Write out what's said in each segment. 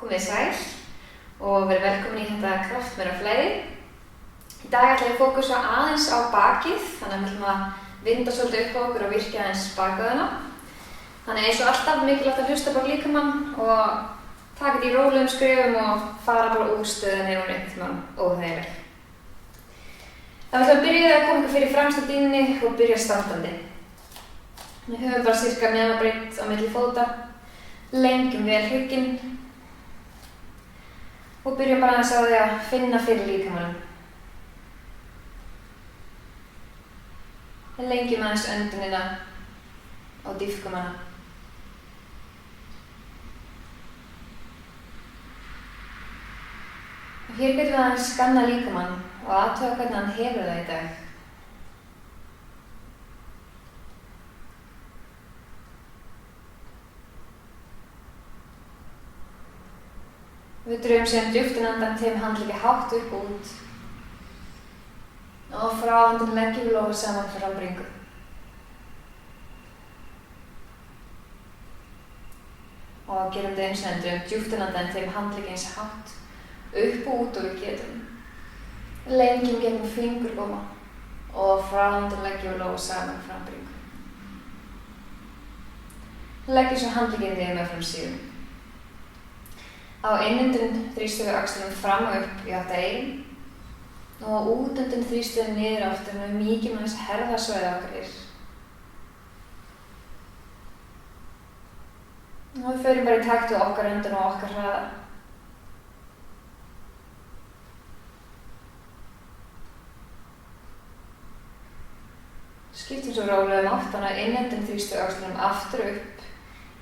Komið sæl og verið velkomin í þetta kraftmeira flæði. Í dag ætla ég að fókusa aðeins á bakið, þannig að við ætlum að vinda svolítið upp á okkur og virkja aðeins bakvöðuna. Þannig eins og alltaf mikilvægt að hlusta bara líkamann og taka þetta í rólegum skrefum og fara bara úr stöðunni og einhvern tímann óþægileg. Þannig að við byrjuðum að koma ykkur fyrir fremsta dýnunni og byrja standandi. Við höfum bara sirka mjaðmarbreidd á milli fóta, lengjum vel hrygginn og byrjum bara aðeins á því að finna fyrir líkamanum. Lengjum aðeins öndunina og dýpkum hana. Og hér getum við aðeins skanna líkamann og athuga hvernig hann hefur það í dag. Við drögum síðan djúpt andann til með handleggi hátt upp og út. Og frá andann leggjum við lófið saman frá bringu. Og gerum þetta eins og enn drögum djúpt andann til með handleggi eins hátt upp og út og við getum. Lengjum gegnum fingurbóma og frá andann leggjum við lófið saman frá bringu. Leggjum svo handlegginn þig meðfram síðum. Á innöndun þrýstum við öxlunum fram og upp í átt að eyrun og á útöndun þrýstum við niður aftur með mýkjum aðeins herðarsvæði okkar yfir. Og við förum bara í takt við okkar öndun og okkar hraða. Skiptum svo rólega átt, þannig að innöndun þrýstum við öxlunum aftur og upp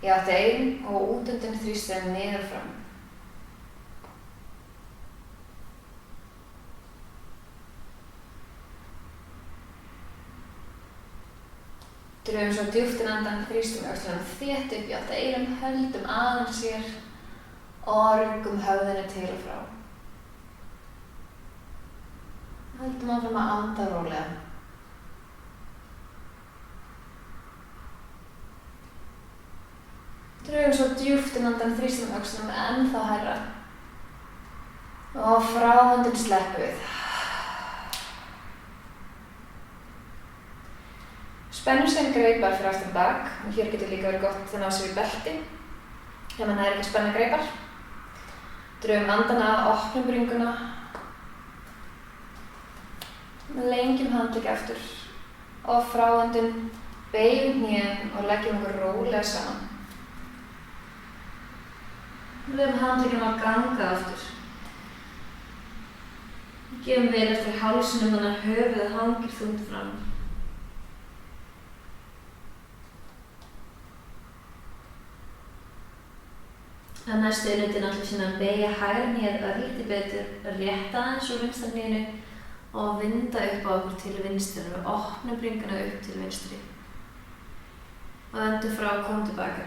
í átt að eyrun og á útöndun þrýstum við niður og fram. Drögum svo djúpt andann, þrýstum öxlunum þétt upp í átt að eyrun, höldum aðeins hér og ruggum höfðinu til og frá. Höldum áfram að anda rólega. Drögum svo djúpt andann, þrýstum öxlunum ennþá hærra og frá höndum sleppum við. Spennum síðan greipar fyrir aftan bak og hér getur líka verið gott að ná sér í belti ef mann er ekki að spenna greipar. Drögum andann að, opnum bringuna, lengjum handleggi aftur og frá öndun beygjum hnén og leggjum okkur rólega saman. Leyfum handleggjum að ganga aftur. Gefum vel eftir hálsinum þannig að höfuðið hangir þungt fram. Að næstu innöndun ætlum við síðan að beygja hægra hnéð örlítið betur, rétta aðeins úr vinstra hnénu og vinda upp á okkur til vinstri. Við opnum bringuna upp til vinstri og öndum frá og komum tilbaka.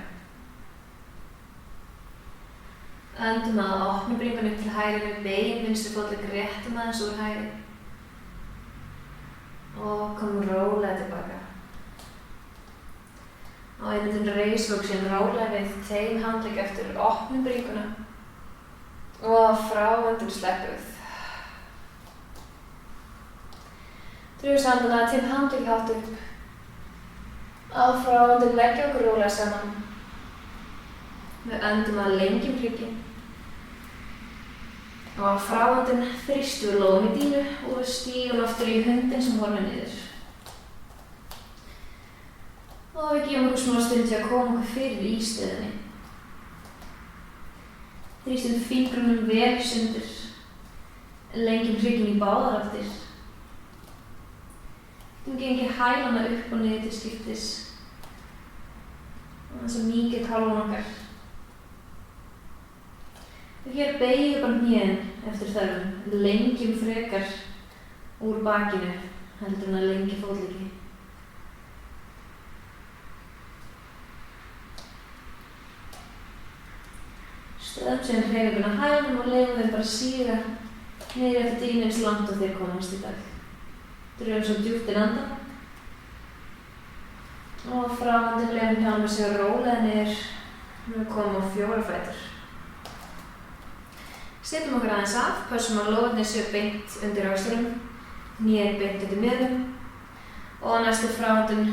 Öndum að opnum bringuna upp til hægri, við beygjum vinstri fótlegg, réttum aðeins úr hægri og komum rólega tilbaka. Og innöndun reisum okkur síðan rólega við, tegjum handlegg eftir, opnum bringuna og frá öndun sleppum við. Drögum andann að, tegjum handlegg hátt upp og frá öndun leggjum okkur rólega saman. Við öndum að lengjum hrygginn og frá öndun þrýstum við lófum í dýnu og við stígum aftur í hundinn sem horfir niður. Og við gefum okkur smá stund til að koma okkur fyrir í stöðunni. Þrýstum fingrunum vel í sundur, lengjum hrygginn í báðar áttir. Við gengum hælana upp og niður til skiptis og þess að mýkja kálfan okkar. Og hér beygjum bara hnén eftir þörfum, lengjum frekar úr bakinu heldur en að lengja fótleggi. Stöðum síðan hreyfinguna hælum og leyfum þeim bara síga niður eftir dýnu eins langt og þeir komast í dag. Drögum svo djúpt andann og frá öndun leyfum hjálmum sig rólega niður. Við komum á 4 fætur. Setjum okkur aðeins af, pössum að lófarnir séu beint undir öxlunum, hnén beint undir miðjum og á næstu fráhöndun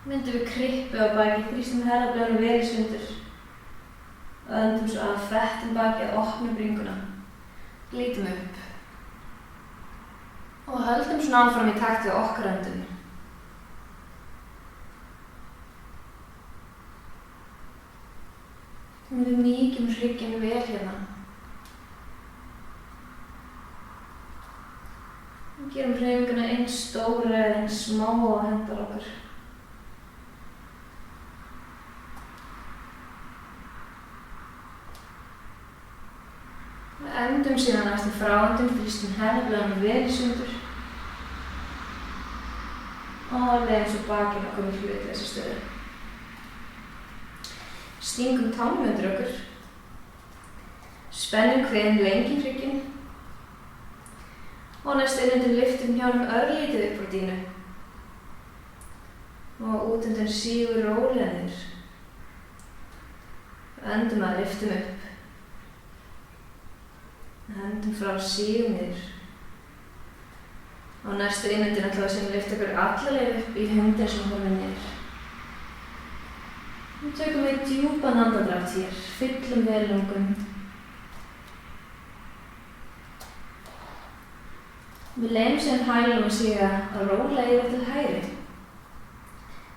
myndum við krippu á baki, þrýstum herðablöðunum vel í sundur. Öndum svo að fettum bakið, opnum bringuna, lítum upp og höldum svona áfram í takt við okkar öndun. Við mýkjum hrygginn vel hérna. Við gerum hreyfinguna eins stóra eða eins smá og hendar okkur. Við endum síðan eftir fráhöndun, þrýstum herðablöðunum vel í sundur og leiðum svo bakinn okkur í hlutleysa stöðu. Stingum tánum undir okkur, spennum kviðinn, lengjum hrygginn og næst innöndun lyftum hjánum örlítið upp úr dýnu og útöndun sígur rólega niður. Öndum að lyftum upp, hendum frá sígum niður og næstu innöndun ætlum við að lyfta okkur alla leið upp í hundinn sem horfum niður. Nú tökum við djúpan andardrátt hér, fyllum vel lungun. Við leiðum síðan hælunum að síga að róla yfir til hægri.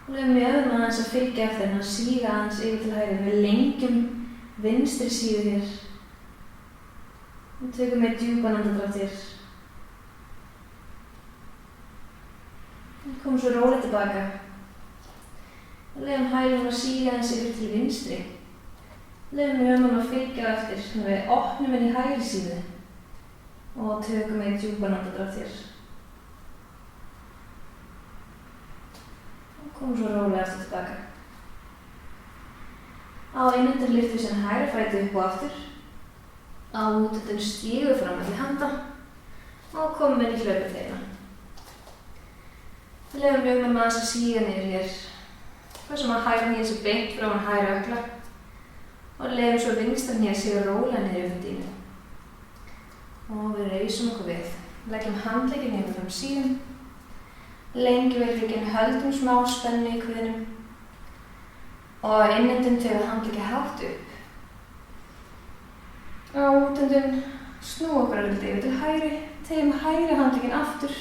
Og leiðum mjögum aðeins að fylgja eftir henni að síga aðeins yfir til hægri. Við lengjum vinstri síðu hér. Við tökum við djúpan andardrátt hér. Við komum svo rólega tilbaka. Og leiðum hælunum að síga aðeins yfir til vinstri. Leiðum mjögum að fylgja eftir. Þannig að við opnum henni í hægri síðu. Og tökum við djúpan andardrátt hér. Og komum svo rólega aftur tilbaka. Á innöndun lyftum við síðan hægri fæti upp og aftur. Á útöndun stígum við fram milli handa og komum inn í hlaupateygina. Við leiðum mjögum aðeins að síga niður hér. Pössum að hægri hné sé beint frá hægri ökkla og leiðum svo vinstra hné sé rólega niður yfir dýnu. Og við reisum okkur við. Leggjum handlegginn yfir fram síðum. Lengjum við hrygginn, höldum smá spennu í kviðnum. Og innöndun tegum við handlegginn hátt upp. Á útöndun snúum okkur örlítið yfir til hægri. Tegum hægri handlegginn aftur.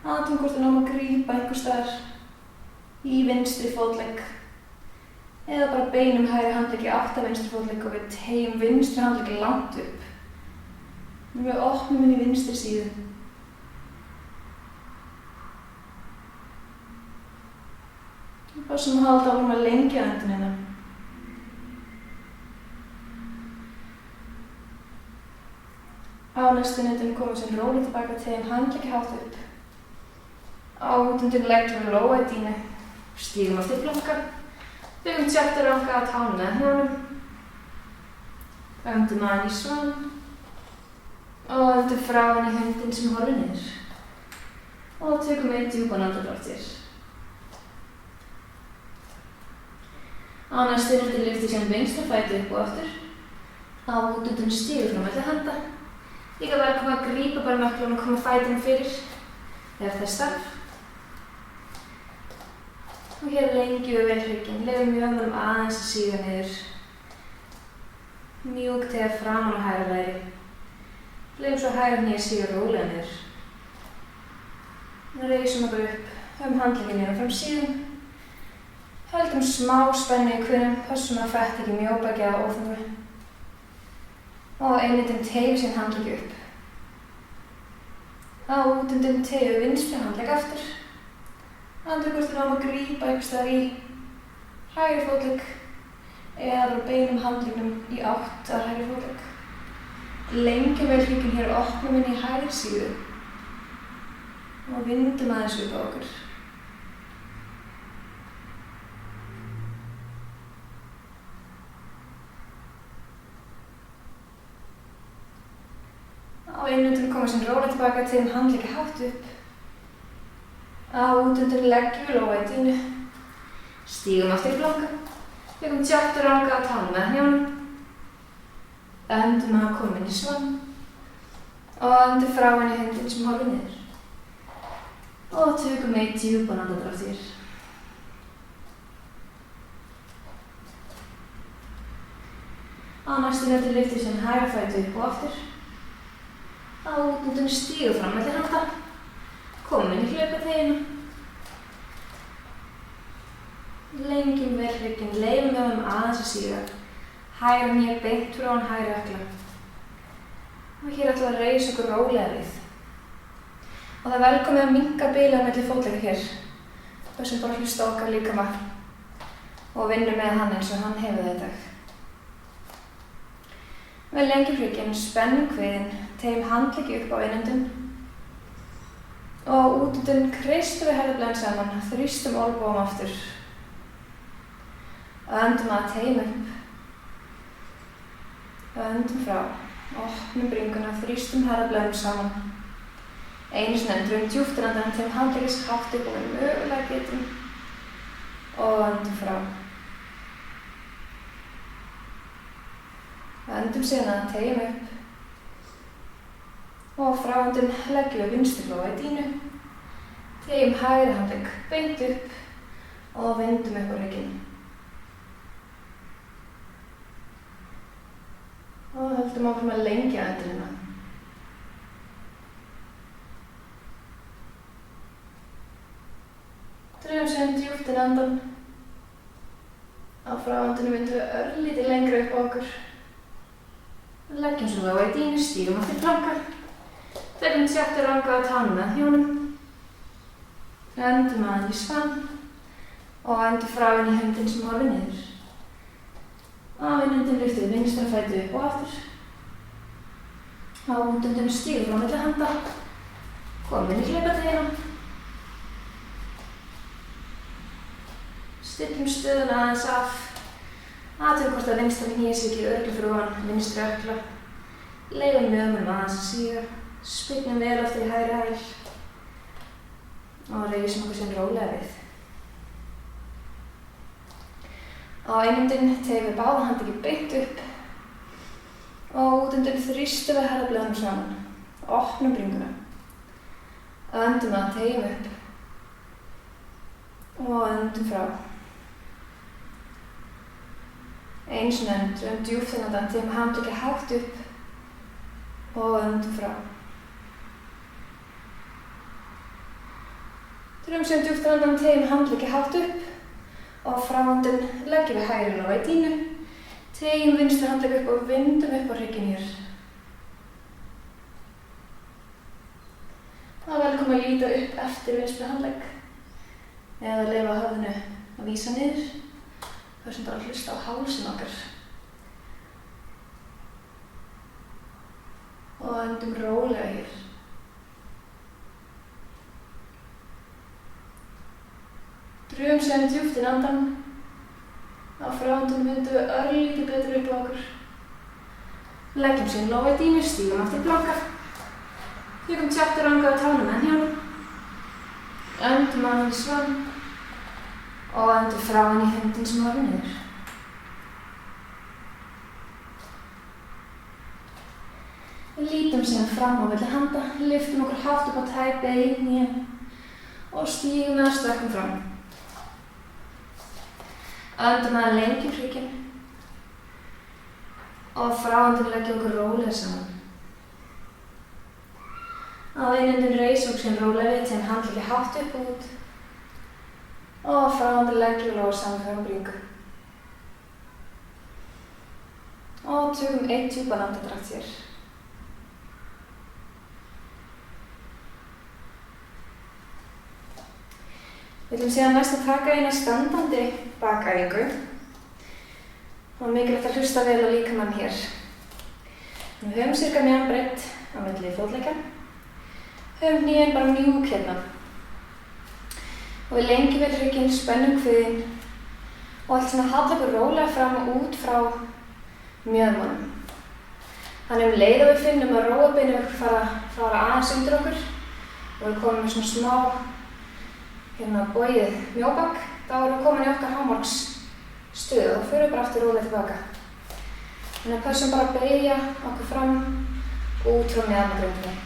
Athugum hvort við náum að grípa einhvers staðar í vinstri fótlegg. Eða bara beinum hægri handlegg í átt að vinstri fótlegg og við tegum vinstri handlegginn langt upp. Við opnum inn í vinstri síðu. Við pössum að halda áfram að lengja öndunina. Á næstu innöndun komum við sem rólega tilbaka, tegum handlegg hátt upp. Á útöndun leggjum við lófa í dýnu. Stígum aftur planka. Byggum tjáttaranga á tánum með hnjánum. Öndum aðeins í svann. Og öndum frá henni hundinn sem horfir niður. Og tökum við djúpan andardrátt hér. Á næstu innöndun lyftum við síðan vinstra fæti upp og aftur. Á útöndun stígum frá milli handa. Líka velkomin að grípa bara mökklunum og koma fætinum fyrir ef það er starf. Og hér lengjum við vel hrygginn, leiðum mjögum aðeins að síga niður. Mjúk teygja framan á hægra læri. Leiðum svo hægra hné síga rólega niður. Við reisum okkur upp, höfum handlegginn niður fram síðum. Höldum smá spennu í kviðnum, pössum að fetta ekki mjóbaki eða óþungu. Og innöndun teygum síðan handlegg upp. Á útöndun teygum við vinstri handlegg aftur. Athugum hvort við náum að grípa einhvers staðar í hægri fótlegg eða bara beinum handleggnum í átt að hægri fótlegg. Lengjum vel hrygginn hér og opnum inn í hægri síðu og vindum aðeins upp á okkur. Á innöndun komum við sem rólega tilbaka, tegum handlegginn hátt upp. Á útöndun leggjum við lófa í dýnu. Stígum aftur í planka. Byggum tjáttaranga á tánum með hnjánum. Öndum að koma inn í svann og öndum frá henni hundinn sem horfir niður. Og tökum einn djúpan andardrátt hér. Á næstu nötu lyftir sem hægra fæti upp og aftur. Á útnöndum stígu fram milli handa. Komum inn í hlaupateginu. Lengjum vel hrygginn, leyfum höfum aðeins að síga. Hægra hné beint frá hann hægri ökkla. Og hér ætlum við að reisa okkur rólega við. Og það er velkomið að minnka bilið milli fótlegga hér. Þessum bara hlusta okkar líkama og vinnum með hann eins og hann hefur það í dag. Við lengjum hrygginn, spennum kviðinn, tegjum handleggi upp á innöndun og útöndun kreistum við herðablaðin saman, þrýstum olnbogum aftur. Öndum að tegjum upp, öndum frá, opnum bringuna, þrýstum herðablaðin saman. Einu sinni drögum djúpt inn andann, tegjum handleggis hátt upp og við mögulega getum og öndum frá. Öndum síðan að tegjum upp og frá öndun leggjum við vinstri lófa í dínu, tegjum hægri handlegg beint upp og vindum upp á hrygginn. Og höldum áfram að lengja öndunina. Drögum síðan djúpt inn andann. Á frá öndunum vindum við örlítið lengra upp á okkur. Leggjum svo lófa í dínu, stígum aftur planka. Tökum tjáttur ranga á tánum með hnjónum. Öndum að í svann og öndum frá inn í hundinn sem horfir niður. Á innöndum lyftum við vinstra fæti upp og aftur. Á útöndum stígum frá milli handa. Komum inn í hlaupategina. Stillum stöðuna aðeins af. Athugum hvort að vinstra hné sé ekki örugglega fyrir ofan vinstri ökkla. Leyfum mjöðmunum aðeins að síga. Spyrnum vel aftur í hægri hæl. Og reisum okkur síðan rólega við. Á innöndun tegjum við báða handleggi beint upp. Og útöndun þrýstum við herðablaðinum saman. Opnum bringuna. Öndum að tegjum upp. Og öndum frá. Einu sinni enn, drögum djúpt inn andann, tegjum handleggja hátt upp og öndum frá. Drögum síðan djúpt inn andann, tegjum handleggja hátt upp og frá öndun leggjum við hægri lófa í dínu, tegjum vinstri handlegg upp og vindum upp á hrygginn hér. Það er velkomið að líta upp eftir vinstri handlegg eða leyfa höfðinu að vísa niður. Það sem bara að hlusta á hálsinn okkar. Og öndum rólega hér. Drögum síðan djúpt inn andann. Á frá öndun vindum við örlítið betur upp á okkur. Leggjum síðan lófa í dínu, stígum aftur planka. Tökum tjáttur ranga á tánum með hnjónum. Öndum að í svann. Og öndum frá inn í hundinn sem horfir niður. Við lítum síðan fram á milli handa, lyftum okkur hátt upp á tæ bein í og stígum eða stökkum fram. Öndum að lengjum hrygginn og frá öndun leggjum okkur rólega saman. Á innöndun reisum okkur síðan rólega við, tegjum handleggja hátt upp og út. Og frá öndun leggjum lófa saman frá bringu. Og tökum einn djúpan andardrátt hér. Við ætlum síðan næst að taka eina standandi bakæfingu. Og mikilvægt að hlusta vel á líkamann hér. Við höfum cirka meðan breidd á milli fótleggja. Höfum hnén bara mjúk hérna. Og við lengjum vel hrygginn, spennum kviðinn og allt svona halla okkur rólega fram og út frá mjöðmunum. Þannig leið að við finnum að rófubeinið okkur fara aðeins undir okkur og við komum með svona smá bogið mjóbak, þá erum við komin í okkar hámarksstöðu og förum bara aftur rólega tilbaka. Þannig að pössum bara að beygja okkur fram út frá mjaðmagrindinni.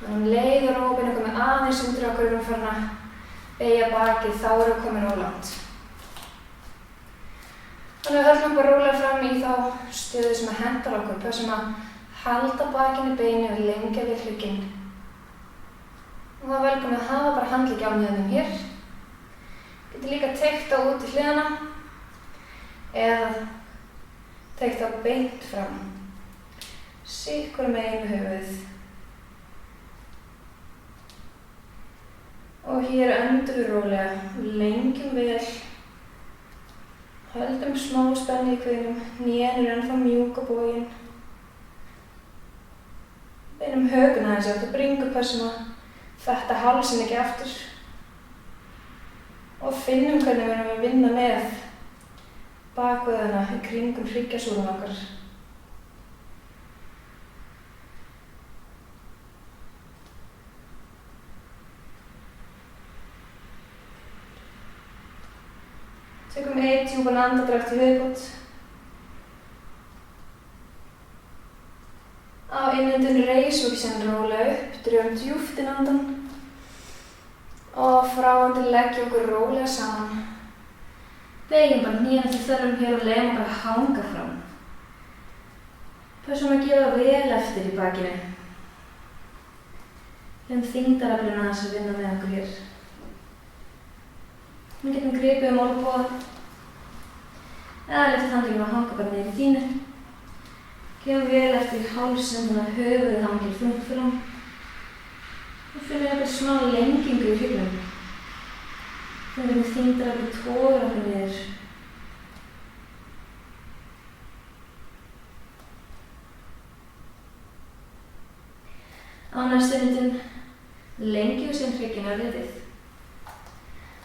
Þannig að leið og rófbeinin komið aðeins undir okkur erum farin að beygja bakið, þá erum við komin ólangt. Þannig að við höldum okkur rólega fram í þá stöðu sem hentar okkur. Pössum að halda bakinu beinu og lengja við hrygginn. Og það er velkomið að hafa bara handleggi á mjöðmum hér. Getur líka teygt það út í hliðina eða teygt það beint fram. Sitt hvorum megin við höfuðið. Og hér öndum við rólega, lengjum vel. Höldum smá spennu í kviðnum, hnén ennþá mjúk á boginn. Beinum hökuna aðeins átt og bringu pössum að þetta hálsinn ekki aftur. Og finnum hvernig við erum að vinna með bakvöðuna í kringum hryggjasúlun okkar. Tökum einn djúpan andardrátt í viðbót. Á innöndun reisum við síðan rólega upp, drögum djúpt inn andan og frá andan leggjum okkur rólega saman. Beygjum bara hnéna til þörfum hér og leiðum okkur að hanga fram. Pössum að gefa vel eftir í bakinu. Leiðum þyngdaraflinu aðeins að vinna með okkur hér. Við getum gripið olnboga eða lyft handleggjum að hanga bara niður í dýnu. Gefum vel eftir í hálsinn þannig að höfuðið hangir þungt fram. Og finnum eitthvað smá lengingu í hryggnum. Finnum við þyngdaraflið togar okkur niður. Á næstu myndun lengjum við síðan hrygginn örlítið.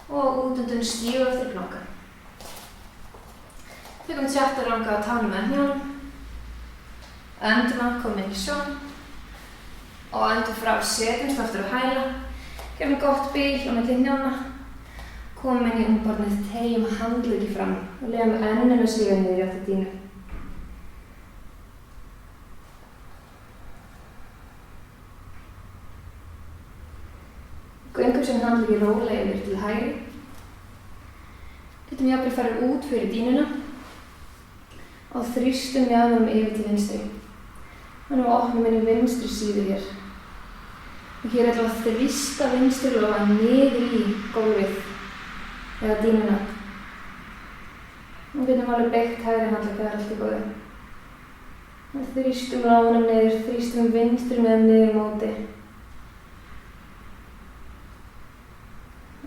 Og útundun stígu eftir planka. Tökum tjattaranga á tánum með hnjánum. Öndum að koma inn í sjón. Og öndum frá setjumst aftur á hæla. Gefum gott bil á milli hnjána. Komum inn í ungbarnið, teygjum handleggi fram og leiðum enninu síga niður í átt að dýnu. Göngum sem handleggi rólega yfir til hægri. Getum jafnvel farið út fyrir dýnuna og þrýstum mjaðmum yfir til vinstri. Þannig að opnum inn í vinstri síðu hér. Og hér ætlum við að þrýsta vinstri lófann niður í gólfið eða dýnuna. Og getum alveg beygt hægri handlegg, það er allt í góðu. Og þrýstum lófanum niður, þrýstum vinstri meðan niður í móti.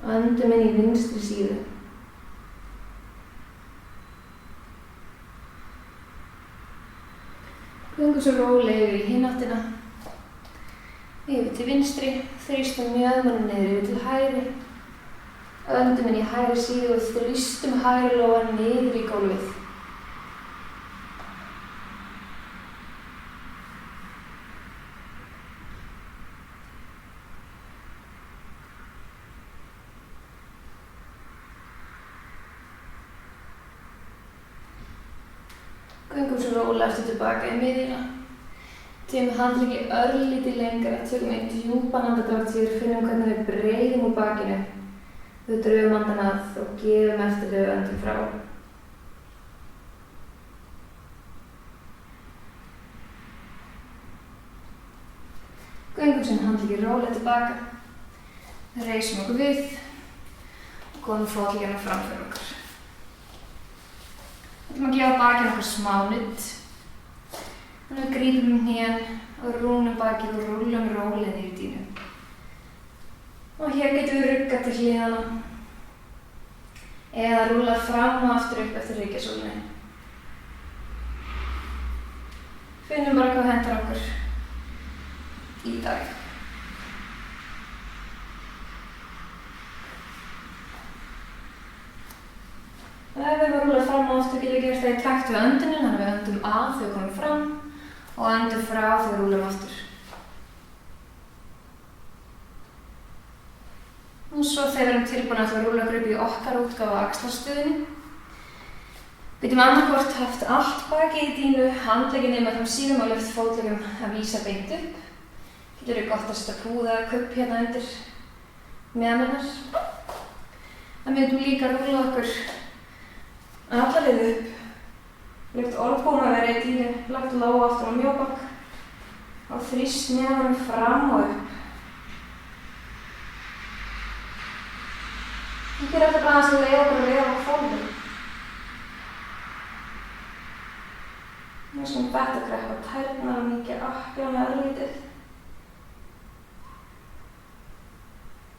Öndum inn í vinstri síðu. Göngum svo rólega yfir í hinn áttina. Yfir til vinstri, þrýstum mjöðmunum niður yfir til hægri. Öndum inn í hægri síðu og þrýstum hægri lófann niður í gólfið. Göngum svo rólega aftur tilbaka í miðjuna. Tegum handleggi örlítið lengra, tökum einn djúpan andardrátt hér, finnum hvernig við breiðum úr bakinu. Við drögum andan að og gefum eftir þegar við öndum frá. Göngum sem handleggi rólega tilbaka. Reisum okkur við og komum fótleggina fram fyrir okkur. Við ætlum að gefa bakinu okkur smá nudd. Þannig að við grípum hnén og rúnum bakið og rúllum rólega niður í dýnu. Og hér getum við ruggað til hliðana eða rúllað fram og aftur upp eftir hryggjasúlunni. Finnum bara hvað hentar okkur í dag. Og ef við erum að rúlla fram og aftur getum við gert það í takt við öndunin, þannig að við öndum að þegar við komum fram og öndum frá þegar við rúllum aftur. Og svo þegar við erum tilbúin að rúlla okkur upp í okkar útgáfu af axlarstöðinni, Getum annarkvort haft allt bakið í dínu, handlegginn nema fram síðum og lyft fótleggum að vísa beint upp. Getur gott að setja púða eða kubb hérna undir mjaðmirnar. Það myndum líka rúlla okkur alla leið upp. Lyft olnbóna að vera í dínu, lagt lóa aftur á mjóbak og þrýst mjaðmunum fram og upp. Ég ger þetta bara aðeins að leiða okkur að leiða á fólkum. Við skulum betta greppa tærnar og mýkja ökkla örlítið.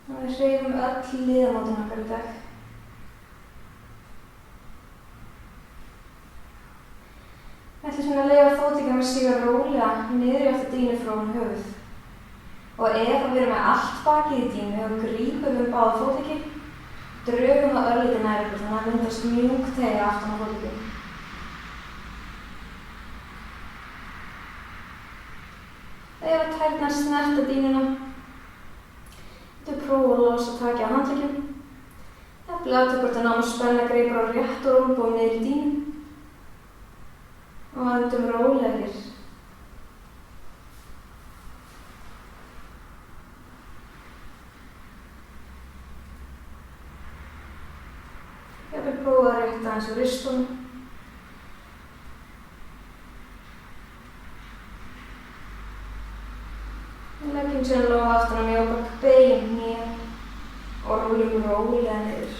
Og við hreyfum öll liðamótin okkar í dag. Við ætlum að leyfa fótleggina að stíga rólega niður í aftur dínu frá höfuð. Og ef við erum með allt bakið í dínu og grípum báða fótleggi, drögum það örlítið nær okkur þannig að myndast mjúk teygja aftan á fótlegginn. Ef tærnar snerta dínuna, getur prófa að losa takið á handleggjum. Jafnvel athugað hvort að náum spenna greipar á réttu olnbogum niður í dínu. Og öndum rólegir. Jafnvel prófa að rétta aðeins úr ristunum. Leggjum síðan lófa aftur á mjóbak, beygjum hnén og rúllum rólega niður.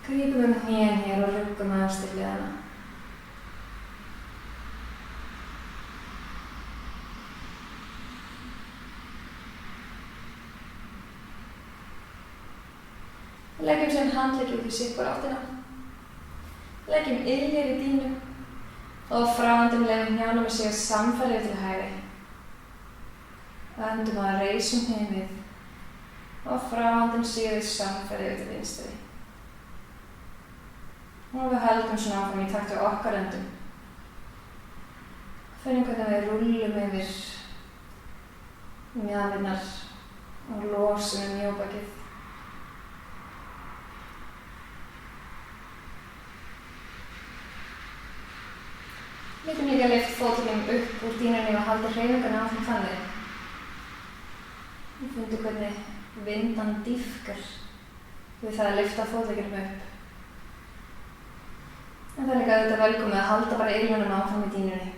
Grípum hnén hér og ruggum aðeins til hliðanna. Leggjum síðan handleggi út í sitt áttina. Leggjum iljar í dínu og fráhandum leyfum hnjánum að síga samfærið til hægri. Öndum að reisum hnén og fráhandum síðan samfærið til vinstri. Og við höldum svona áfram í takt við okkar öndum. Finnum hvernig við rúllum yfir mjaðmirnar og losum mjóbakið. Við getum líka lyft fótlegginn upp úr dínunni og halda hreyfingarna áfram þannig. Við fundum hvernig vindan dýpkar við það að lyfta fótlegginum upp. En það er líka auðvitað velkomið að halda bara ilmunum áfram í dínunni.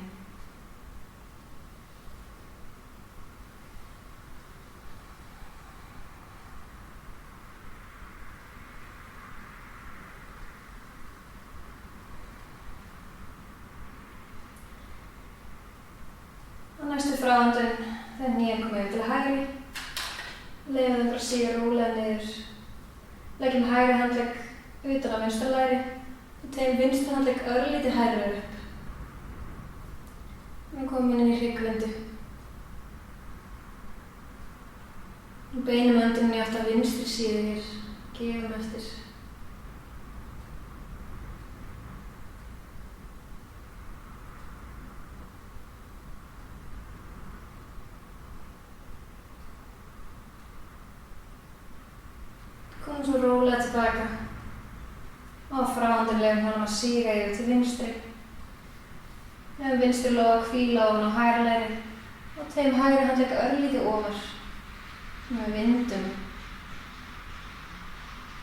Á næstu fráhandun þegar hnén komið til hægri. Leyfum þeim bara að síga rólega niður. Leggjum hægri handlegg utan á vinstra læri og teygjum vinstri handlegg örlítið hærra upp. Við komum inn í hryggvindu. Og beinum öndunum í átt að vinstri síðu hér. Gefum eftir. Komum svo rólega tilbaka og fráhandum leyfum honum að síga yfir til vinstri. Leyfum vinstri lófa að hvíla ofan á hægra læri og teygjum hægri handlegg örlítið ofar sem við vindum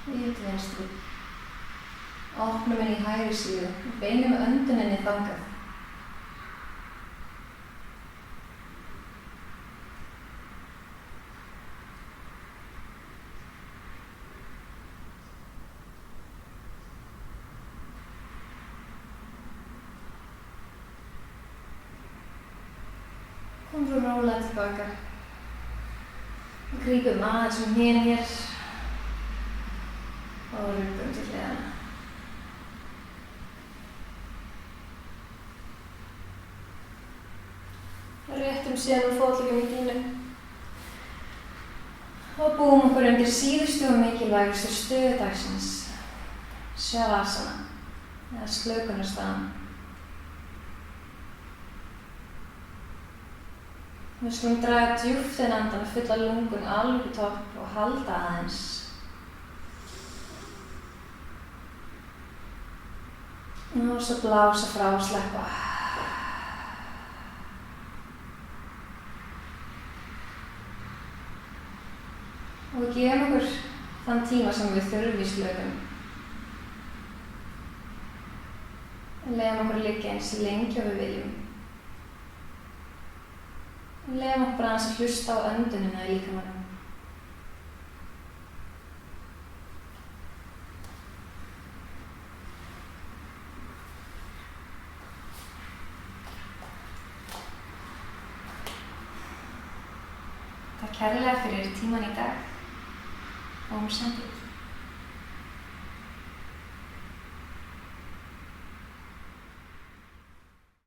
yfir til vinstri. Opnum inn í hægri síðu og beinum önduninni þangað. Komum svo rólega tilbaka og grípum aðeins hnén hér og ruggum til hliðanna. Réttum síðan úr fótleggjum í dínu og búum okkur undir síðustu og mikilvægustu stöðu dagsins, Shavasana, eða slökunarstaðan. Við skulum draga djúpt inn andann, fylla lungun alveg í topp og halda aðeins. Og svo blása frá, sleppa. Og við gefum okkur þann tíma sem við þurfum í slökun. Leyfum okkur að liggja eins lengi og við viljum. Leyfum okkur bara aðeins að hlusta á öndunina í líkamanum. Takk kærlega fyrir tímann í dag. Om Shanti.